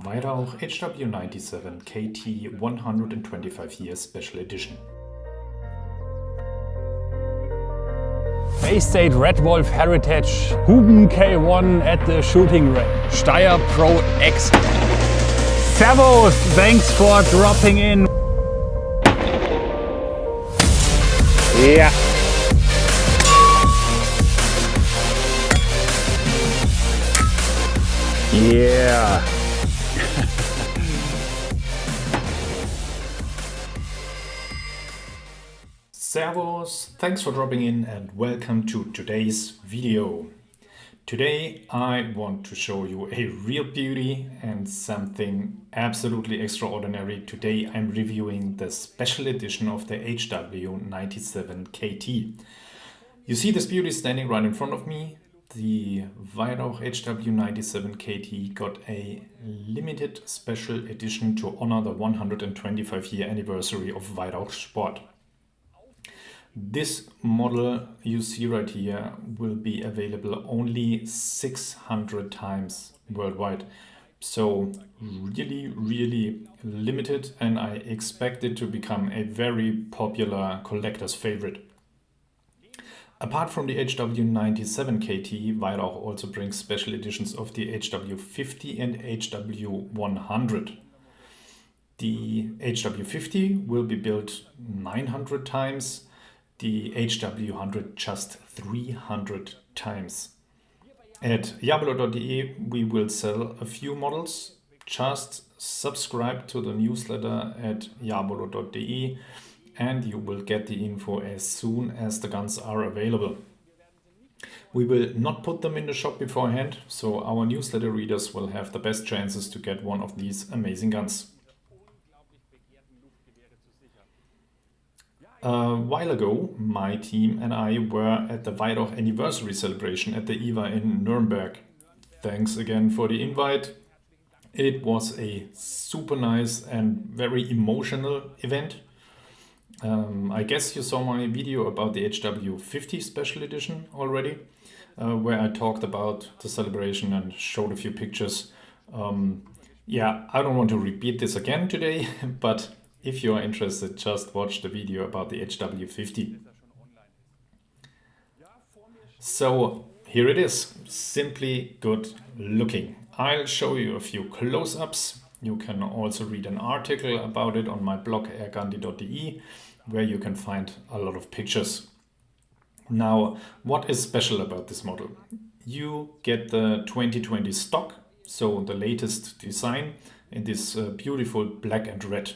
Weihrauch HW97 KT 125 year special edition. Bay State Red Wolf Heritage, Huben K1 at the shooting range, Steyr Pro X. Servus, thanks for dropping in. Yeah. Yeah. Servus, thanks for dropping in and welcome to today's video. Today I want to show you a real beauty and something absolutely extraordinary. Today I'm reviewing the special edition of the HW97 KT. You see this beauty standing right in front of me. The Weihrauch HW97 KT got a limited special edition to honor the 125-year anniversary of Weihrauch Sport. This model you see right here will be available only 600 times worldwide. So really limited, and I expect it to become a very popular collector's favorite. Apart from the HW97 KT, Weihrauch also brings special editions of the HW50 and HW100. The HW50 will be built 900 times, the HW100 just 300 times. At jabolo.de we will sell a few models. Just subscribe to the newsletter at jabolo.de and you will get the info as soon as the guns are available. We will not put them in the shop beforehand, so our newsletter readers will have the best chances to get one of these amazing guns. A while ago, my team and I were at the Weihrauch anniversary celebration at the IWA in Nuremberg. Thanks again for the invite. It was a super nice and very emotional event. I guess you saw my video about the HW50 special edition already, where I talked about the celebration and showed a few pictures. Yeah, I don't want to repeat this again today, but if you are interested, just watch the video about the HW50. So here it is, simply good looking. I'll show you a few close-ups. You can also read an article about it on my blog AirGhandi.de, where you can find a lot of pictures. Now, what is special about this model? You get the 2020 stock, so the latest design in this beautiful black and red.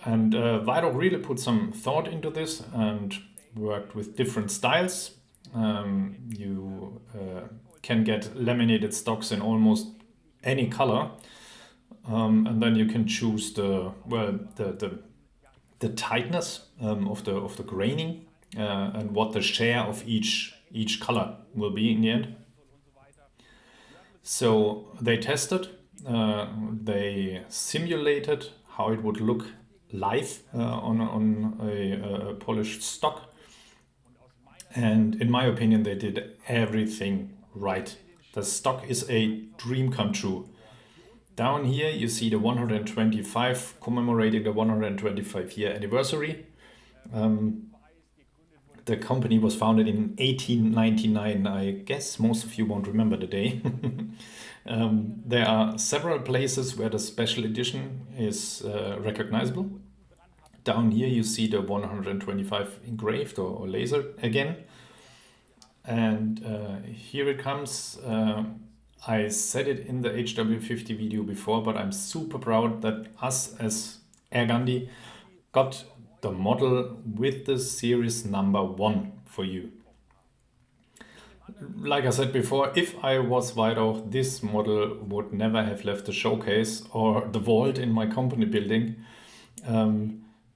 And Weihrauch really put some thought into this and worked with different styles. You can get laminated stocks in almost any color, and then you can choose the tightness of the graining and what the share of each color will be in the end. So they tested, they simulated how it would look live on a polished stock, and in my opinion they did everything right. The stock is a dream come true. Down here you see the 125, commemorating the 125 year anniversary. The company was founded in 1899. I guess most of you won't remember the day. There are several places where the special edition is recognizable. Down here you see the 125 engraved or laser again. And here it comes. I said it in the HW50 video before, but I'm super proud that us as AirGhandi got the model with the series number 1 for you. Like I said before, if I was Weihrauch, this model would never have left the showcase or the vault in my company building,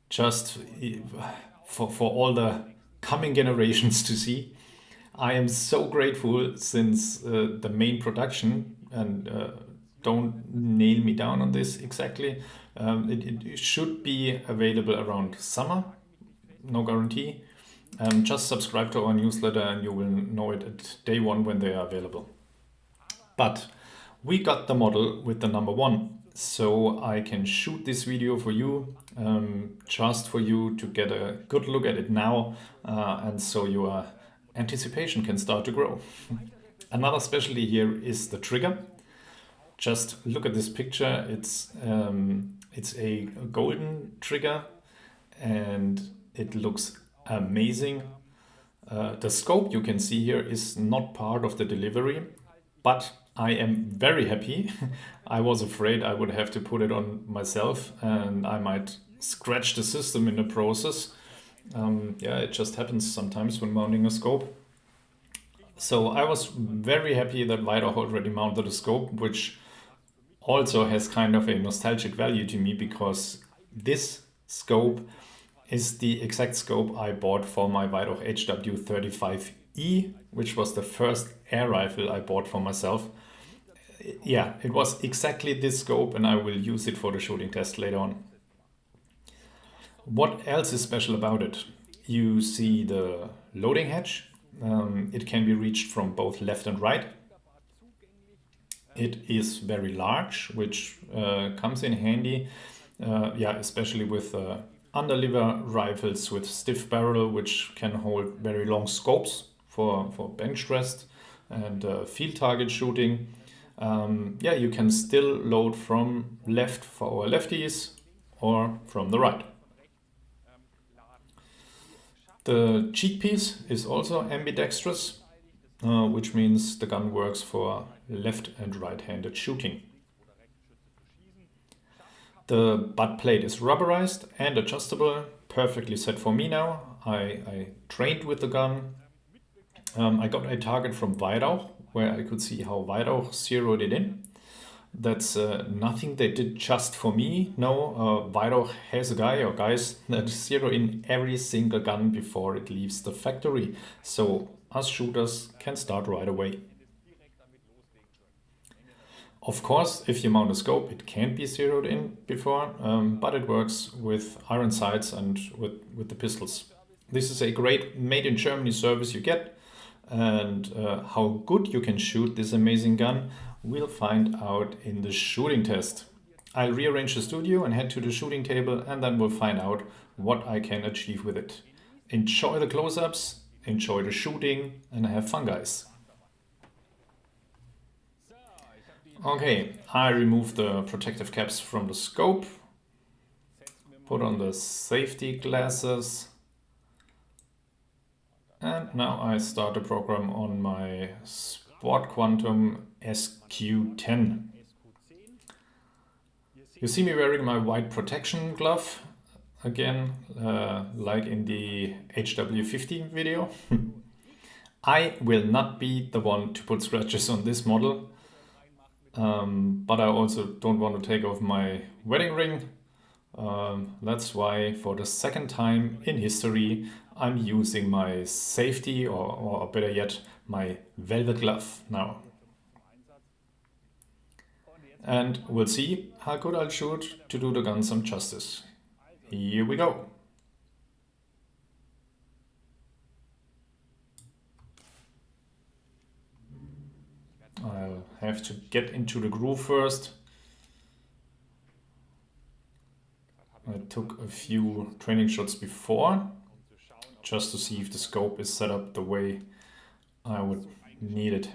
just for all the coming generations to see. I am so grateful since the main production, and don't nail me down on this exactly, it should be available around summer, no guarantee. Just subscribe to our newsletter and you will know it at day 1 when they are available. But we got the model with the number 1. So I can shoot this video for you, just for you to get a good look at it now, and so your anticipation can start to grow. Another specialty here is the trigger. Just look at this picture. It's a golden trigger and it looks amazing. The scope you can see here is not part of the delivery, but I am very happy. I was afraid I would have to put it on myself and I might scratch the system in the process. Yeah, it just happens sometimes when mounting a scope. So I was very happy that Weihrauch already mounted a scope, which also has kind of a nostalgic value to me because this scope is the exact scope I bought for my Weihrauch HW35E, which was the first air rifle I bought for myself. Yeah, it was exactly this scope and I will use it for the shooting test later on. What else is special about it? You see the loading hatch. It can be reached from both left and right. It is very large, which comes in handy, yeah, especially with underliver rifles with stiff barrel, which can hold very long scopes for bench rest and field target shooting. Yeah, you can still load from left for our lefties or from the right. The cheek piece is also ambidextrous, which means the gun works for left and right-handed shooting. The butt plate is rubberized and adjustable, perfectly set for me now. I trained with the gun. I got a target from Weihrauch, where I could see how Weihrauch zeroed it in. That's nothing they did just for me. No, Weihrauch has a guy or guys that zero in every single gun before it leaves the factory. So us shooters can start right away. Of course, if you mount a scope, it can't be zeroed in before, but it works with iron sights and with the pistols. This is a great made in Germany service you get, and how good you can shoot this amazing gun, we'll find out in the shooting test. I'll rearrange the studio and head to the shooting table, and then we'll find out what I can achieve with it. Enjoy the close-ups, enjoy the shooting, and have fun, guys. Okay, I removed the protective caps from the scope, put on the safety glasses, and now I start the program on my Sport Quantum SQ10. You see me wearing my white protection glove, again, like in the HW50 video. I will not be the one to put scratches on this model. But I also don't want to take off my wedding ring. That's why for the second time in history I'm using my safety or better yet my velvet glove now. And we'll see how good I'll shoot to do the gun some justice. Here we go. I'll have to get into the groove first. I took a few training shots before, just to see if the scope is set up the way I would need it.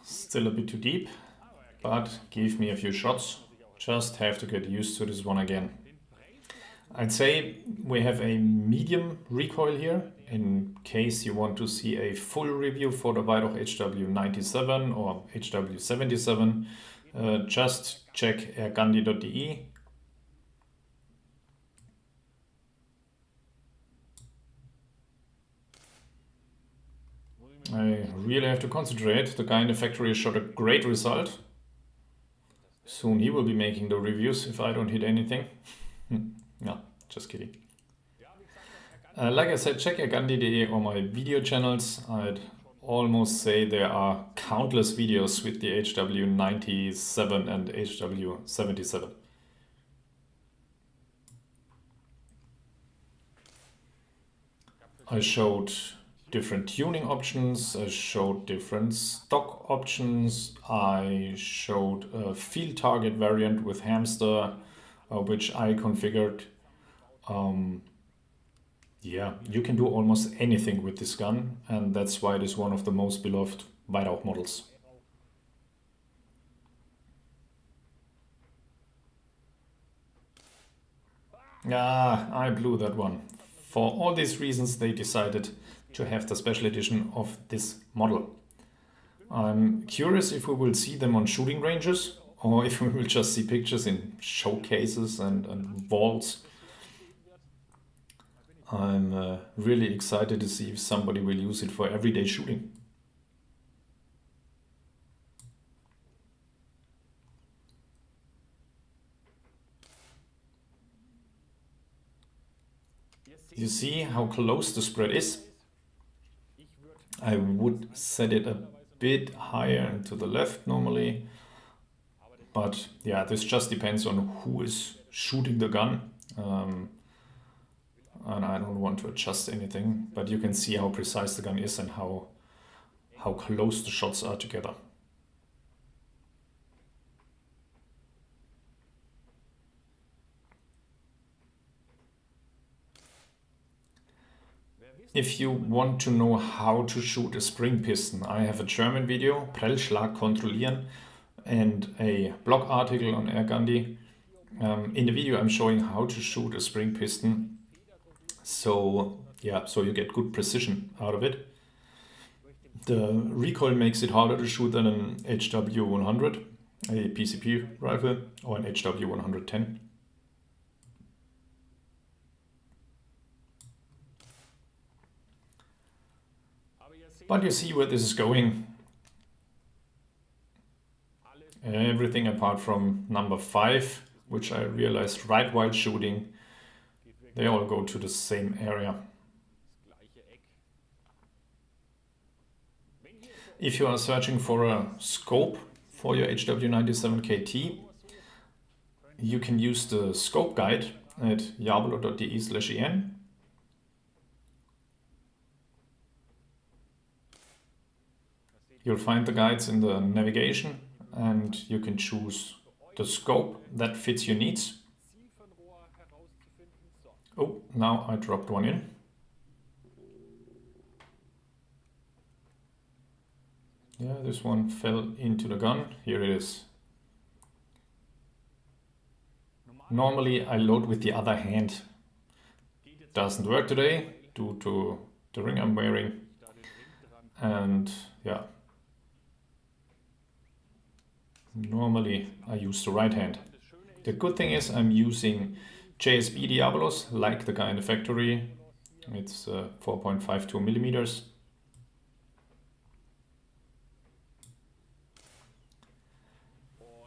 Still a bit too deep, but give me a few shots. Just have to get used to this one again. I'd say we have a medium recoil here, in case you want to see a full review for the Weihrauch HW97 or HW77. Just check AirGhandi.de. I really have to concentrate. The guy in the factory shot a great result. Soon he will be making the reviews if I don't hit anything. No, just kidding. Like I said, check AirGhandi.de or my video channels. I'd almost say there are countless videos with the HW97 and HW77. I showed different tuning options, I showed different stock options, I showed a field target variant with hamster, which I configured. Yeah, you can do almost anything with this gun, and that's why it is one of the most beloved Weihrauch models. Ah, I blew that one. For all these reasons, they decided to have the special edition of this model. I'm curious if we will see them on shooting ranges, or if we will just see pictures in showcases and vaults. I'm really excited to see if somebody will use it for everyday shooting. You see how close the spread is? I would set it a bit higher to the left normally, but yeah, this just depends on who is shooting the gun. And I don't want to adjust anything, but you can see how precise the gun is and how close the shots are together. If you want to know how to shoot a spring piston, I have a German video, Prellschlag kontrollieren, and a blog article on AirGhandi. In the video I'm showing how to shoot a spring piston. So yeah, so you get good precision out of it. The recoil makes it harder to shoot than an HW100, a PCP rifle, or an HW110. But you see where this is going. Everything apart from number 5, which I realized right while shooting, they all go to the same area. If you are searching for a scope for your HW97KT, you can use the scope guide at jabelo.de/en. You'll find the guides in the navigation, and you can choose the scope that fits your needs. Oh, now I dropped one in. Yeah, this one fell into the gun. Here it is. Normally I load with the other hand. Doesn't work today due to the ring I'm wearing. And yeah, normally I use the right hand. The good thing is I'm using JSB Diabolos, like the guy in the factory. It's 4.52 millimeters.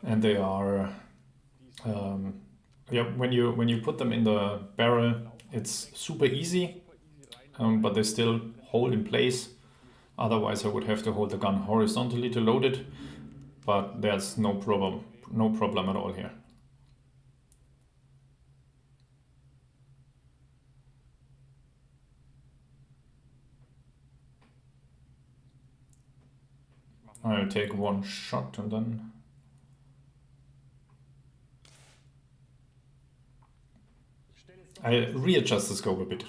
And they are, yeah, when you put them in the barrel, it's super easy, but they still hold in place. Otherwise, I would have to hold the gun horizontally to load it, but there's no problem at all here. I'll take one shot and then I'll readjust the scope a bit.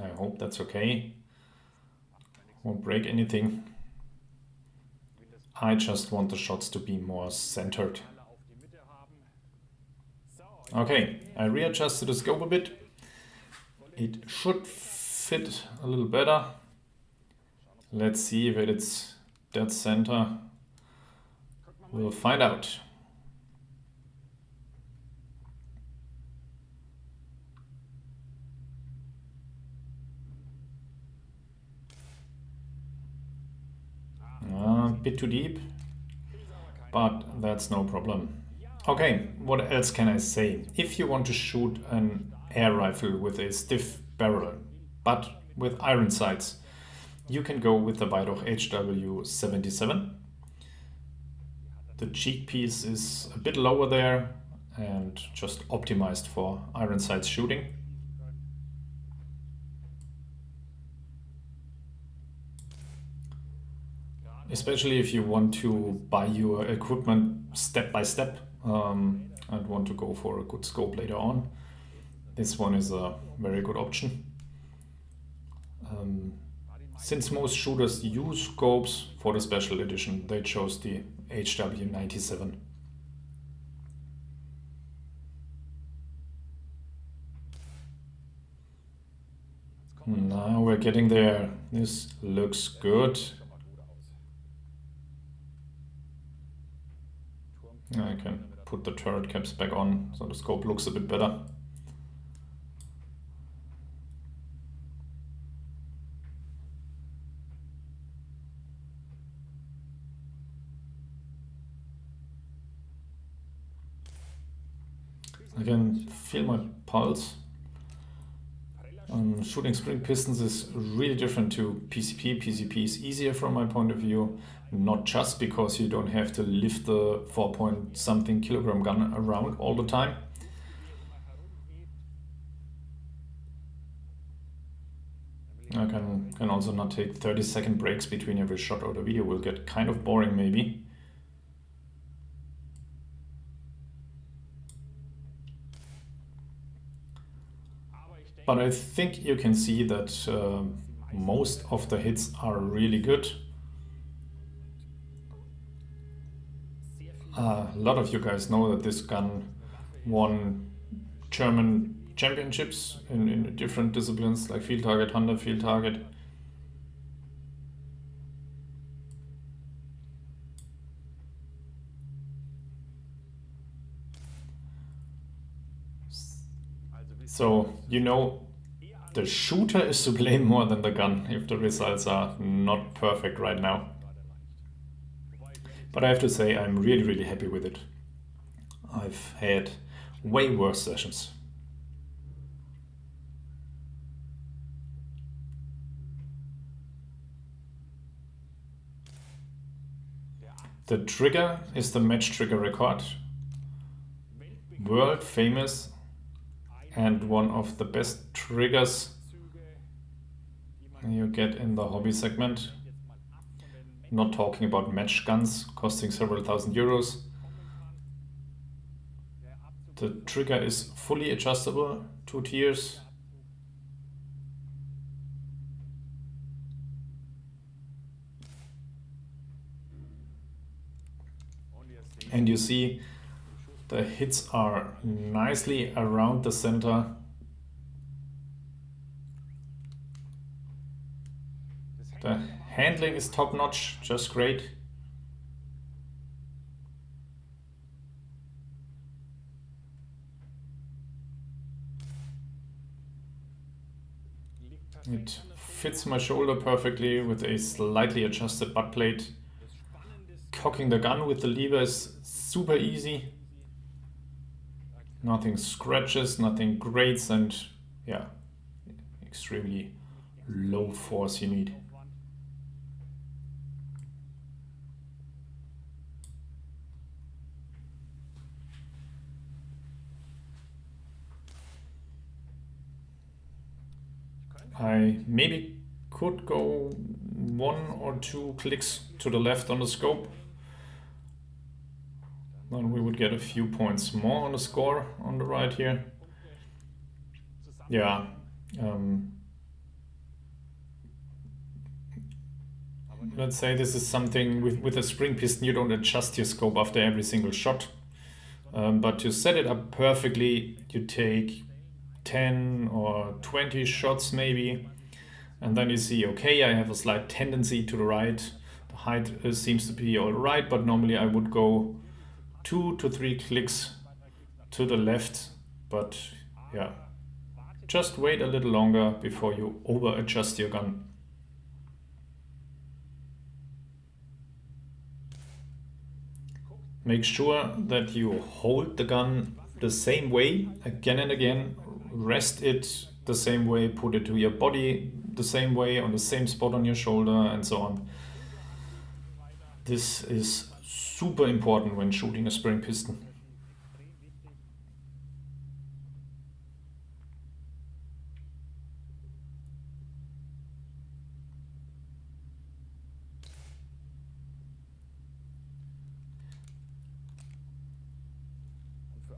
I hope that's okay. Won't break anything. I just want the shots to be more centered. Okay, I readjusted the scope a bit. It should fit a little better. Let's see if it's dead center. We'll find out. A bit too deep, but that's no problem. Okay, what else can I say? If you want to shoot an air rifle with a stiff barrel, but with iron sights, you can go with the Weihrauch HW77. The cheek piece is a bit lower there and just optimized for iron sights shooting. Especially if you want to buy your equipment step by step and want to go for a good scope later on. This one is a very good option. Since most shooters use scopes for the special edition, they chose the HW97. Now we're getting there. This looks good. I can put the turret caps back on so the scope looks a bit better. I can feel my pulse. Shooting spring pistons is really different to PCP. PCP is easier from my point of view, not just because you don't have to lift the 4-point-something kilogram gun around all the time. I can also not take 30-second breaks between every shot, or the video will get kind of boring maybe. But I think you can see that most of the hits are really good. A lot of you guys know that this gun won German championships in different disciplines like field target, hunter, field target. So, you know, the shooter is to blame more than the gun if the results are not perfect right now. But I have to say, I'm really, really happy with it. I've had way worse sessions. The trigger is the match trigger record. World famous and one of the best triggers you get in the hobby segment. Not talking about match guns costing several thousand euros. The trigger is fully adjustable, 2 tiers. And you see the hits are nicely around the center. The handling is top notch, just great. It fits my shoulder perfectly with a slightly adjusted butt plate. Cocking the gun with the lever is super easy. Nothing scratches, nothing grates, and yeah, extremely low force you need. I maybe could go 1 or 2 clicks to the left on the scope. Then we would get a few points more on the score on the right here. Yeah. Let's say this is something with a spring piston, you don't adjust your scope after every single shot. But to set it up perfectly, you take 10 or 20 shots maybe, and then you see, okay, I have a slight tendency to the right. The height seems to be all right, but normally I would go 2 to 3 clicks to the left. But yeah, just wait a little longer before you over adjust your gun. Make sure that you hold the gun the same way again and again. Rest it the same way, put it to your body the same way, on the same spot on your shoulder, and so on. This is super important when shooting a spring piston.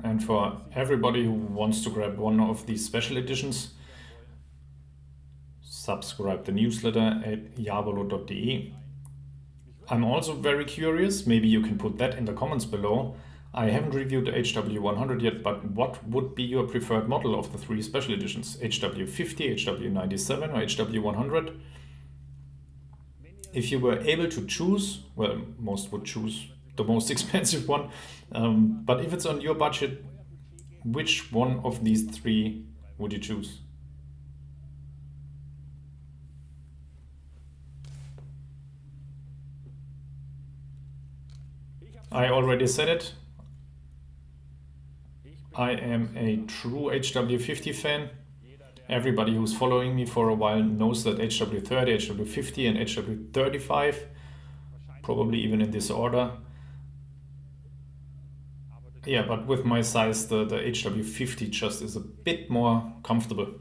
And for everybody who wants to grab one of these special editions, subscribe the newsletter at javolo.de. I'm also very curious, maybe you can put that in the comments below. I haven't reviewed the HW100 yet, but what would be your preferred model of the three special editions? HW50, HW97 or HW100? If you were able to choose, well, most would choose the most expensive one, but if it's on your budget, which one of these three would you choose? I already said it. I am a true HW50 fan. Everybody who's following me for a while knows that HW30, HW50 and HW35, probably even in this order. Yeah, but with my size, the HW50 just is a bit more comfortable.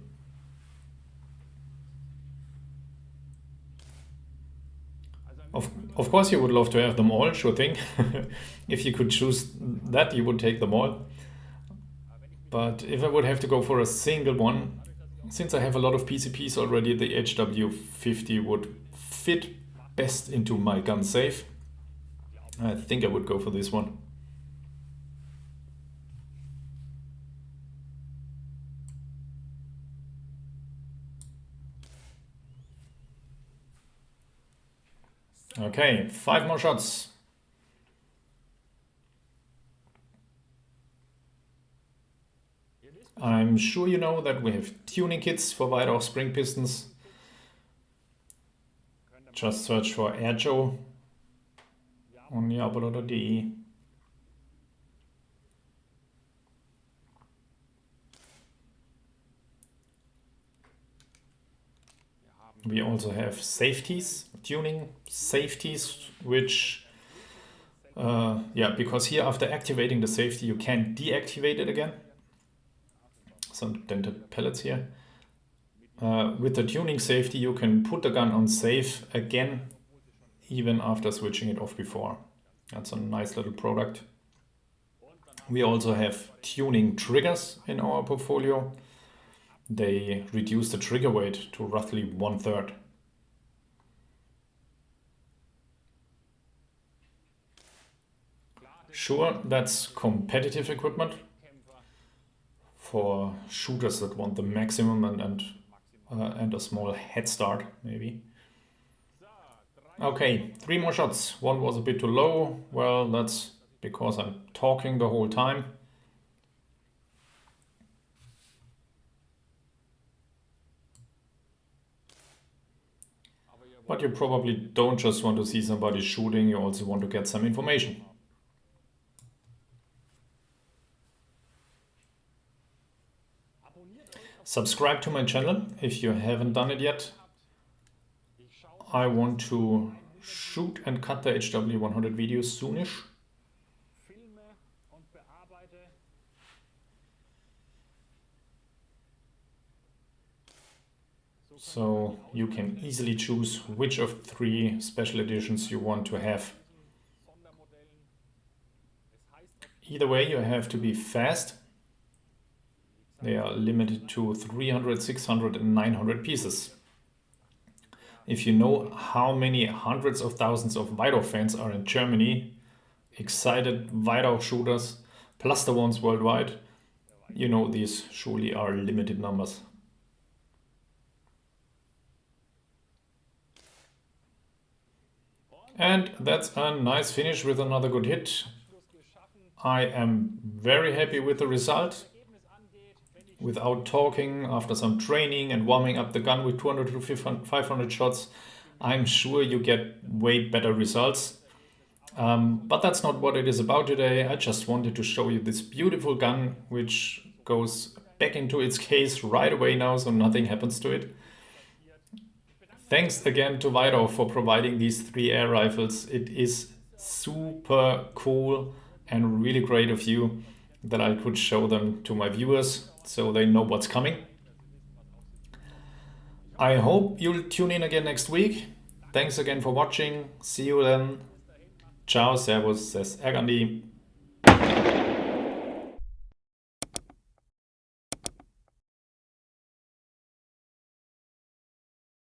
Of course, you would love to have them all, sure thing. If you could choose that, you would take them all. But if I would have to go for a single one, since I have a lot of PCPs already, the HW50 would fit best into my gun safe. I think I would go for this one. Okay, 5 more shots. I'm sure you know that we have tuning kits for Weihrauch spring pistons. Just search for AirJoe on javolo.de. We also have safeties, tuning safeties, which, because here after activating the safety, you can deactivate it again. Some dented pellets here. With the tuning safety, you can put the gun on safe again, even after switching it off before. That's a nice little product. We also have tuning triggers in our portfolio. They reduce the trigger weight to roughly 1/3. Sure, that's competitive equipment for shooters that want the maximum and a small head start, maybe. Okay, 3 more shots. One was a bit too low. Well, that's because I'm talking the whole time. But you probably don't just want to see somebody shooting, you also want to get some information. Subscribe to my channel if you haven't done it yet. I want to shoot and cut the HW100 videos soonish. So you can easily choose which of 3 special editions you want to have. Either way, you have to be fast. They are limited to 300, 600 and 900 pieces. If you know how many hundreds of thousands of Weihrauch fans are in Germany, excited Weihrauch shooters, plus the ones worldwide, you know these surely are limited numbers. And that's a nice finish with another good hit. I am very happy with the result. Without talking, after some training and warming up the gun with 200 to 500 shots, I'm sure you get way better results. But that's not what it is about today. I just wanted to show you this beautiful gun, which goes back into its case right away now so nothing happens to it. Thanks again to Weihrauch for providing these 3 air rifles. It is super cool and really great of you that I could show them to my viewers so they know what's coming. I hope you'll tune in again next week. Thanks again for watching. See you then. Ciao, servus, says AirGhandi.